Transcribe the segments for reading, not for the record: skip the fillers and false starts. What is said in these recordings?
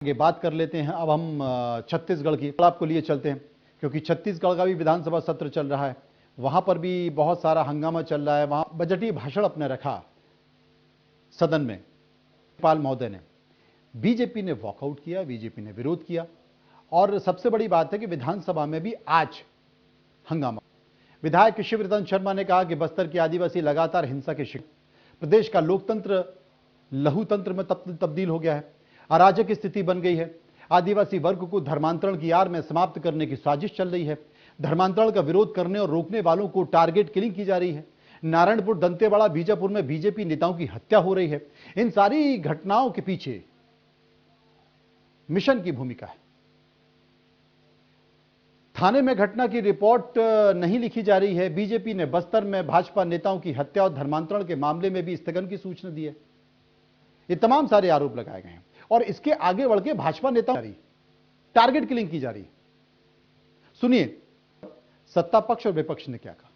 आगे बात कर लेते हैं। अब हम छत्तीसगढ़ की आपको लिए चलते हैं, क्योंकि छत्तीसगढ़ का भी विधानसभा सत्र चल रहा है। वहां पर भी बहुत सारा हंगामा चल रहा है। वहां बजटीय भाषण अपने रखा सदन में राज्यपाल महोदय ने। बीजेपी ने वॉकआउट किया, बीजेपी ने विरोध किया, और सबसे बड़ी बात है कि विधानसभा में भी आज हंगामा। विधायक शिवरतन शर्मा ने कहा कि बस्तर के आदिवासी लगातार हिंसा के शिकार, प्रदेश का लोकतंत्र लहूतंत्र में तब्दील हो गया है, अराजक स्थिति बन गई है। आदिवासी वर्ग को धर्मांतरण की आड़ में समाप्त करने की साजिश चल रही है। धर्मांतरण का विरोध करने और रोकने वालों को टारगेट किलिंग की जा रही है। नारायणपुर, दंतेवाड़ा, बीजापुर में बीजेपी नेताओं की हत्या हो रही है। इन सारी घटनाओं के पीछे मिशन की भूमिका है। थाने में घटना की रिपोर्ट नहीं लिखी जा रही है। बीजेपी ने बस्तर में भाजपा नेताओं की हत्या और धर्मांतरण के मामले में भी स्थगन की सूचना दी है। ये तमाम सारे आरोप लगाए गए हैं और इसके आगे बढ़ के भाजपा नेताओं टारगेट किलिंग की जा रही है। सुनिए सत्ता पक्ष और विपक्ष ने क्या कहा।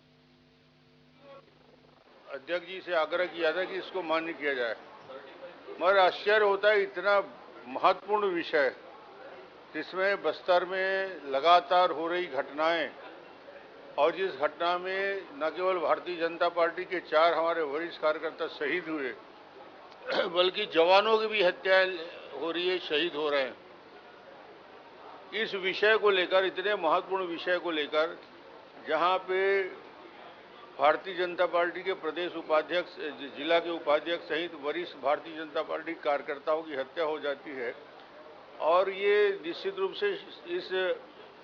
अध्यक्ष जी से आग्रह किया था कि इसको मान्य किया जाए, मगर आश्चर्य होता है, इतना महत्वपूर्ण विषय जिसमें बस्तर में लगातार हो रही घटनाएं, और जिस घटना में न केवल भारतीय जनता पार्टी के 4 हमारे वरिष्ठ कार्यकर्ता शहीद हुए, बल्कि जवानों की भी हत्याएं हो रही है, शहीद हो रहे हैं। इस विषय को लेकर, इतने महत्वपूर्ण विषय को लेकर, जहां पे भारतीय जनता पार्टी के प्रदेश उपाध्यक्ष, जिला के उपाध्यक्ष सहित वरिष्ठ भारतीय जनता पार्टी कार्यकर्ताओं की हत्या हो जाती है, और ये निश्चित रूप से इस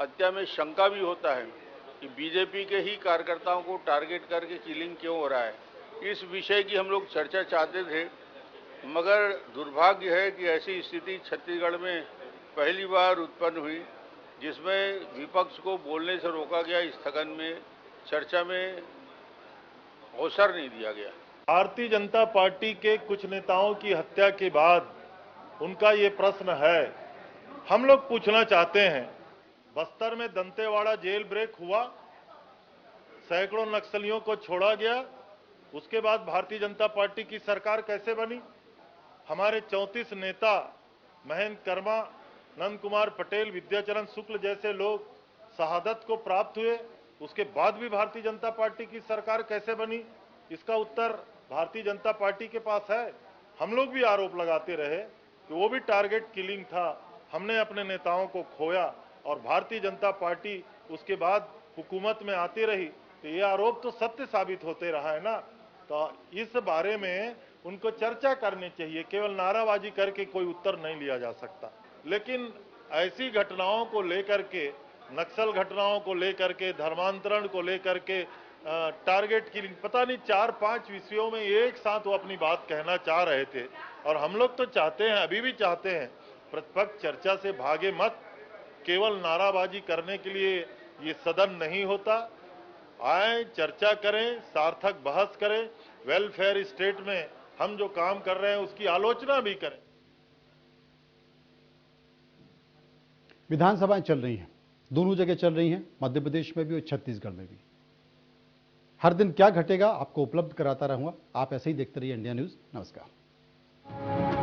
हत्या में शंका भी होता है कि बीजेपी के ही कार्यकर्ताओं को टारगेट करके किलिंग क्यों हो रहा है। इस विषय की हम लोग चर्चा चाहते थे, मगर दुर्भाग्य है कि ऐसी स्थिति छत्तीसगढ़ में पहली बार उत्पन्न हुई, जिसमें विपक्ष को बोलने से रोका गया, स्थगन में, चर्चा में अवसर नहीं दिया गया। भारतीय जनता पार्टी के कुछ नेताओं की हत्या के बाद उनका ये प्रश्न है, हम लोग पूछना चाहते हैं, बस्तर में दंतेवाड़ा जेल ब्रेक हुआ, सैकड़ों नक्सलियों को छोड़ा गया, उसके बाद भारतीय जनता पार्टी की सरकार कैसे बनी? हमारे 34 नेता, महेंद्र कर्मा, नंद कुमार पटेल, विद्याचरण शुक्ल जैसे लोग शहादत को प्राप्त हुए, उसके बाद भी भारतीय जनता पार्टी की सरकार कैसे बनी? इसका उत्तर भारतीय जनता पार्टी के पास है। हम लोग भी आरोप लगाते रहे कि वो भी टारगेट किलिंग था, हमने अपने नेताओं को खोया, और भारतीय जनता पार्टी उसके बाद हुकूमत में आती रही, तो ये आरोप तो सत्य साबित होते रहा है ना। तो इस बारे में उनको चर्चा करनी चाहिए, केवल नाराबाजी करके कोई उत्तर नहीं लिया जा सकता। लेकिन ऐसी घटनाओं को लेकर के, नक्सल घटनाओं को लेकर के, धर्मांतरण को लेकर के, टारगेट किलिंग, पता नहीं 4-5 विषयों में एक साथ वो अपनी बात कहना चाह रहे थे। और हम लोग तो चाहते हैं, अभी भी चाहते हैं, प्रतिपक्ष चर्चा से भागे मत। केवल नाराबाजी करने के लिए ये सदन नहीं होता। आए, चर्चा करें, सार्थक बहस करें, वेलफेयर स्टेट में हम जो काम कर रहे हैं उसकी आलोचना भी करें। विधानसभाएं चल रही हैं, दोनों जगह चल रही हैं, मध्य प्रदेश में भी और छत्तीसगढ़ में भी। हर दिन क्या घटेगा आपको उपलब्ध कराता रहूंगा। आप ऐसे ही देखते रहिए इंडिया न्यूज। नमस्कार।